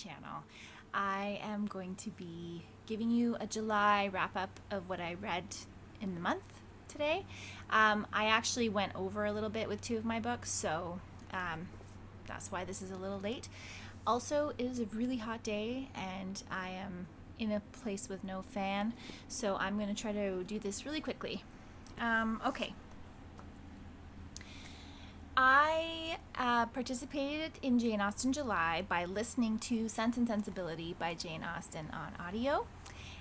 channel. I am going to be giving you a July wrap up of what I read in the month today. I actually went over a little bit with two of my books, so that's why this is a little late. Also, it is a really hot day and I am in a place with no fan, so I'm going to try to do this really quickly. Okay. I participated in Jane Austen July by listening to Sense and Sensibility by Jane Austen on audio,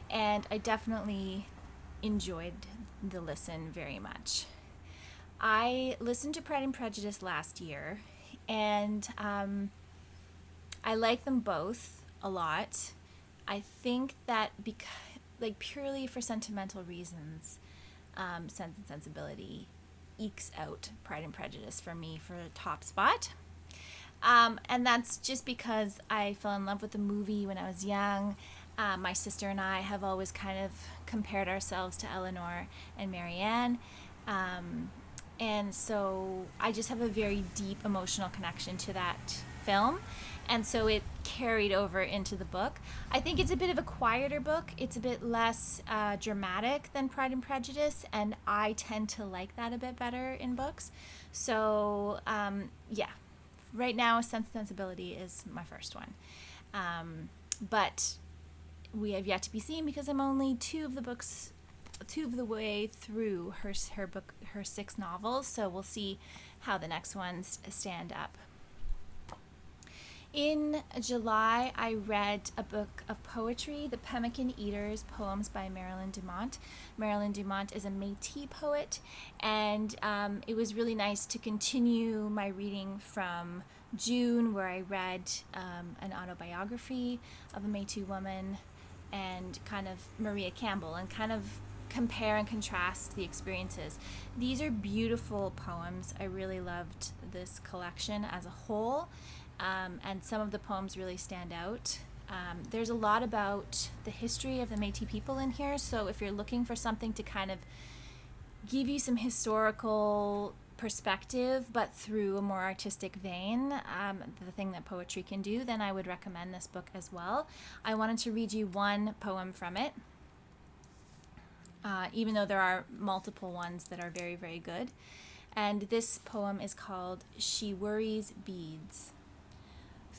and I definitely enjoyed the listen very much. I listened to Pride and Prejudice last year, and I like them both a lot. I think that purely for sentimental reasons, Sense and Sensibility ekes out Pride and Prejudice for me for a top spot. And that's just because I fell in love with the movie when I was young. My sister and I have always kind of compared ourselves to Eleanor and Marianne. And so I just have a very deep emotional connection to that film. And so it carried over into the book. I think it's a bit of a quieter book. It's a bit less dramatic than Pride and Prejudice, and I tend to like that a bit better in books. So, right now, Sense and Sensibility is my first one. But we have yet to be seen because I'm only two of the way through her book, her 6 novels. So we'll see how the next ones stand up. In July, I read a book of poetry, The Pemmican Eaters, poems by Marilyn Dumont. Marilyn Dumont is a Métis poet, and it was really nice to continue my reading from June, where I read an autobiography of a Métis woman and kind of Maria Campbell, and kind of compare and contrast the experiences. These are beautiful poems. I really loved this collection as a whole. And some of the poems really stand out. There's a lot about the history of the Métis people in here, so if you're looking for something to kind of give you some historical perspective, but through a more artistic vein, the thing that poetry can do, then I would recommend this book as well. I wanted to read you one poem from it, even though there are multiple ones that are very, very good. And this poem is called She Worries Beads.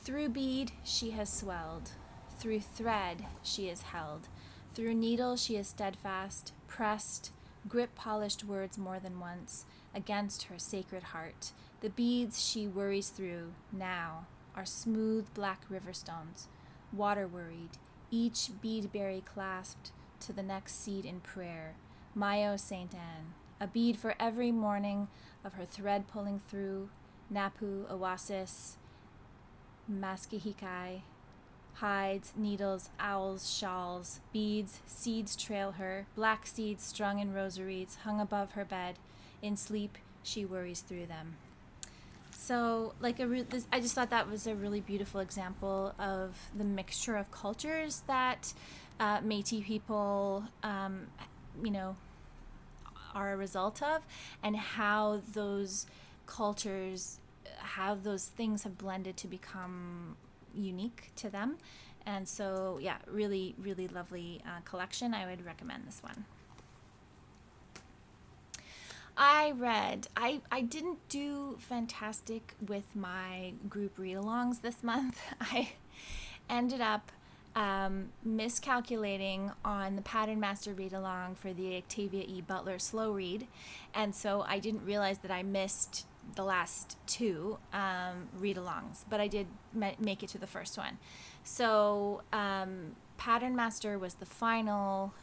Through bead she has swelled, through thread she is held, through needle she is steadfast, pressed, grip polished words more than once, against her sacred heart. The beads she worries through, now, are smooth black river stones, water worried, each beadberry clasped to the next seed in prayer. Mayo Saint Anne, a bead for every morning of her thread pulling through, Napu, Oasis, Maskihikai, hides, needles, owls, shawls, beads, seeds trail her, black seeds strung in rosaries hung above her bed. In sleep, she worries through them. So, I just thought that was a really beautiful example of the mixture of cultures that Métis people, are a result of, and how those cultures, how those things have blended to become unique to them. And so, yeah, really, really lovely collection. I would recommend this one. I didn't do fantastic with my group read-alongs this month. I ended up miscalculating on the Patternmaster read-along for the Octavia E. Butler slow read, and so I didn't realize that I missed the last 2 read-alongs, but I did make it to the first one. So Patternmaster was the final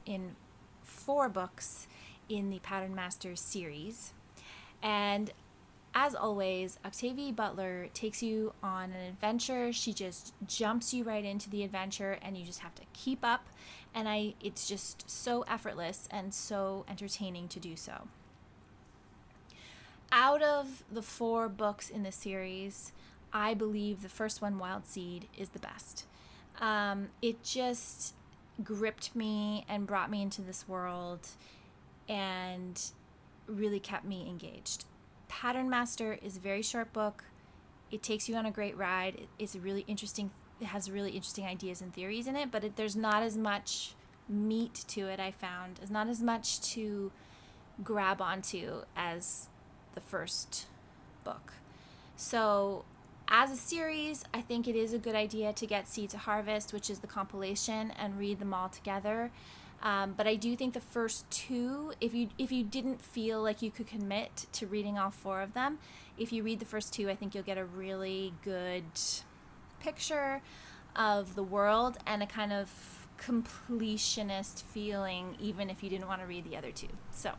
in 4 books in the Patternmaster series, and as always, Octavia Butler takes you on an adventure. She just jumps you right into the adventure, and you just have to keep up, and it's just so effortless and so entertaining to do so. Out of the 4 books in the series, I believe the first one, Wild Seed, is the best. It just gripped me and brought me into this world and really kept me engaged. Patternmaster is a very short book. It takes you on a great ride. It's a really interesting it has really interesting ideas and theories in it, but there's not as much meat to it. I found there's not as much to grab onto as the first book. So as a series, I think it is a good idea to get Seed to Harvest, which is the compilation, and read them all together. But I do think the first two, if you didn't feel like you could commit to reading all four of them, if you read the first two, I think you'll get a really good picture of the world and a kind of completionist feeling, even if you didn't want to read the other two. So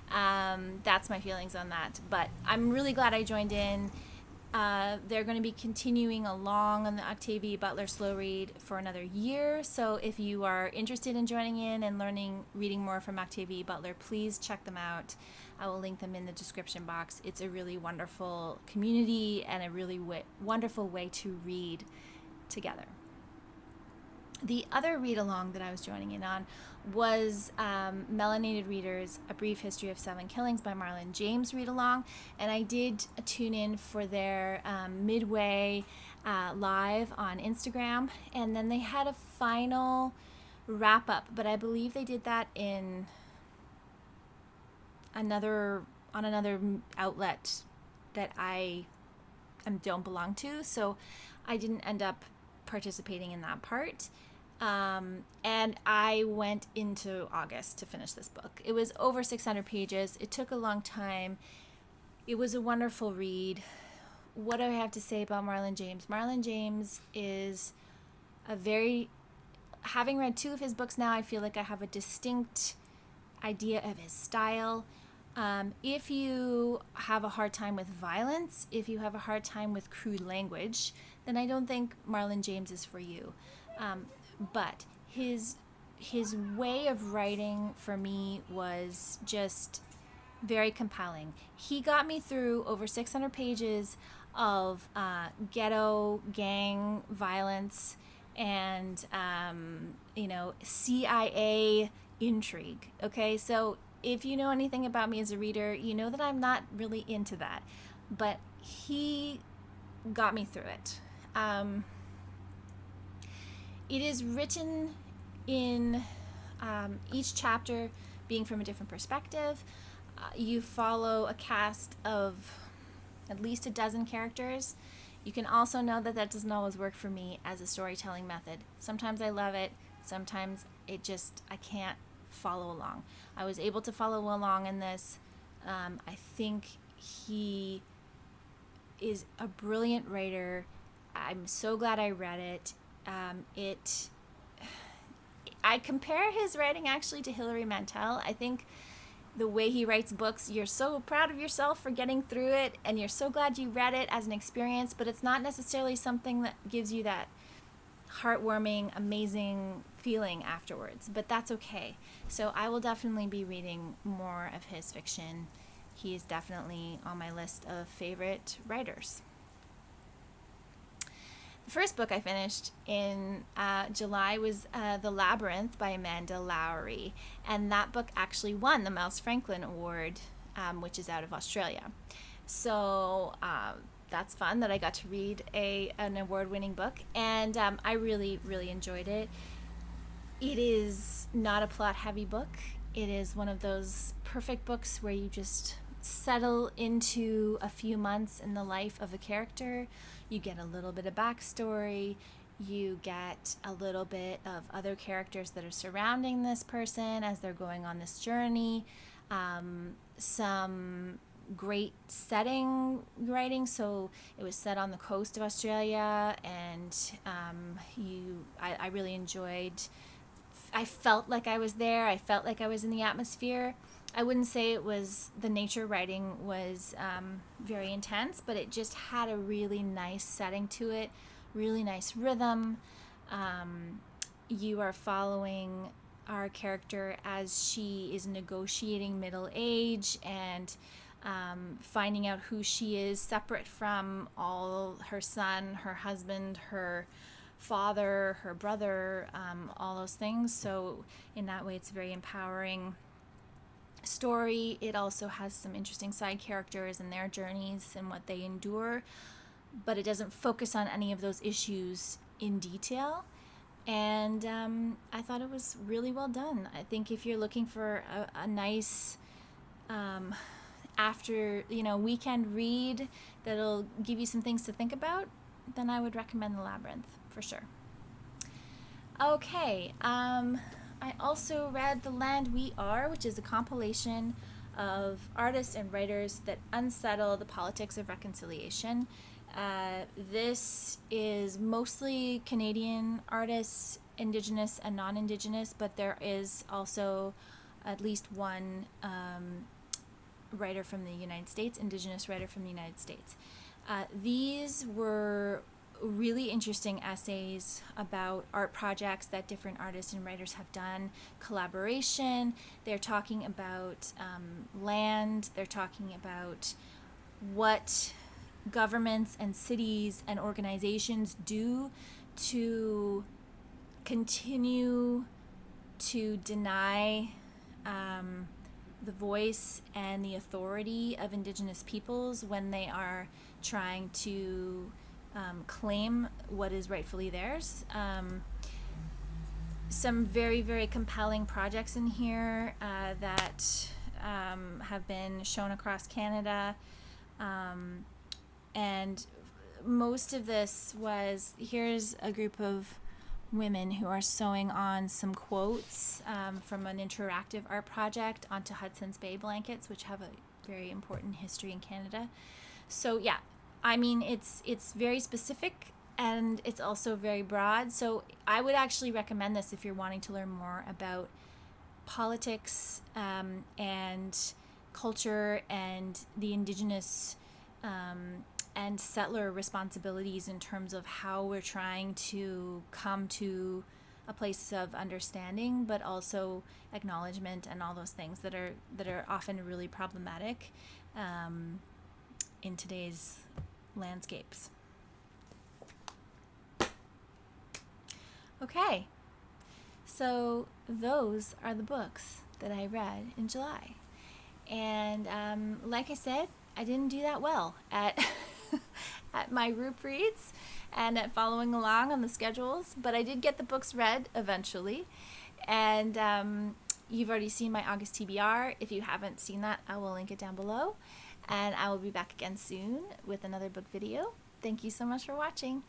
that's my feelings on that. But I'm really glad I joined in. They're going to be continuing along on the Octavia Butler slow read for another year. So if you are interested in joining in and reading more from Octavia Butler, please check them out. I will link them in the description box. It's a really wonderful community and a really wonderful way to read together. The other read-along that I was joining in on was Melanated Readers, A Brief History of Seven Killings by Marlon James read-along, and I did tune in for their midway live on Instagram, and then they had a final wrap-up, but I believe they did that in another outlet that I don't belong to, so I didn't end up participating in that part. And I went into August to finish this book. It was over 600 pages. It took a long time. It was a wonderful read. What do I have to say about Marlon James? Marlon James is having read two of his books now, I feel like I have a distinct idea of his style. If you have a hard time with violence, if you have a hard time with crude language, then I don't think Marlon James is for you. But his way of writing for me was just very compelling. He got me through over 600 pages of ghetto gang violence and CIA intrigue. Okay, so if you know anything about me as a reader, you know that I'm not really into that. But he got me through it. It is written in each chapter being from a different perspective. You follow a cast of at least a dozen characters. You can also know that that doesn't always work for me as a storytelling method. Sometimes I love it. Sometimes I can't follow along. I was able to follow along in this. I think he is a brilliant writer. I'm so glad I read it. I compare his writing actually to Hilary Mantel. I think the way he writes books, you're so proud of yourself for getting through it, and you're so glad you read it as an experience, but it's not necessarily something that gives you that heartwarming, amazing feeling afterwards, but that's okay. So I will definitely be reading more of his fiction. He is definitely on my list of favorite writers. The first book I finished in July was The Labyrinth by Amanda Lohrey, and that book actually won the Mouse Franklin Award, which is out of Australia. So that's fun that I got to read an award-winning book, and I really, really enjoyed it. It is not a plot-heavy book. It is one of those perfect books where you just settle into a few months in the life of a character. You get a little bit of backstory. You get a little bit of other characters that are surrounding this person as they're going on this journey. Some great setting writing. So it was set on the coast of Australia, and I really enjoyed. I felt like I was there. I felt like I was in the atmosphere. I wouldn't say the nature writing was very intense, but it just had a really nice setting to it, really nice rhythm. You are following our character as she is negotiating middle age and finding out who she is separate from all her son, her husband, her father, her brother, all those things. So in that way, it's a very empowering story. It also has some interesting side characters and their journeys and what they endure, but it doesn't focus on any of those issues in detail. And I thought it was really well done. I think if you're looking for a nice after, weekend read that'll give you some things to think about, then I would recommend The Labyrinth for sure. Okay, I also read The Land We Are, which is a compilation of artists and writers that unsettle the politics of reconciliation. This is mostly Canadian artists, Indigenous and non-Indigenous, but there is also at least one writer from the United States, Indigenous writer from the United States. These were really interesting essays about art projects that different artists and writers have done, collaboration. They're talking about land. They're talking about what governments and cities and organizations do to continue to deny the voice and the authority of Indigenous peoples when they are trying to claim what is rightfully theirs. Some very, very compelling projects in here that have been shown across Canada. And most of this was, here's a group of women who are sewing on some quotes from an interactive art project onto Hudson's Bay blankets, which have a very important history in Canada. So yeah, I mean, it's very specific and it's also very broad. So I would actually recommend this if you're wanting to learn more about politics and culture and the Indigenous and settler responsibilities in terms of how we're trying to come to a place of understanding, but also acknowledgement and all those things that are often really problematic in today's landscapes. Okay, so those are the books that I read in July. And like I said, I didn't do that well at at my group reads and at following along on the schedules, but I did get the books read eventually. And you've already seen my August TBR. If you haven't seen that, I will link it down below. And I will be back again soon with another book video. Thank you so much for watching.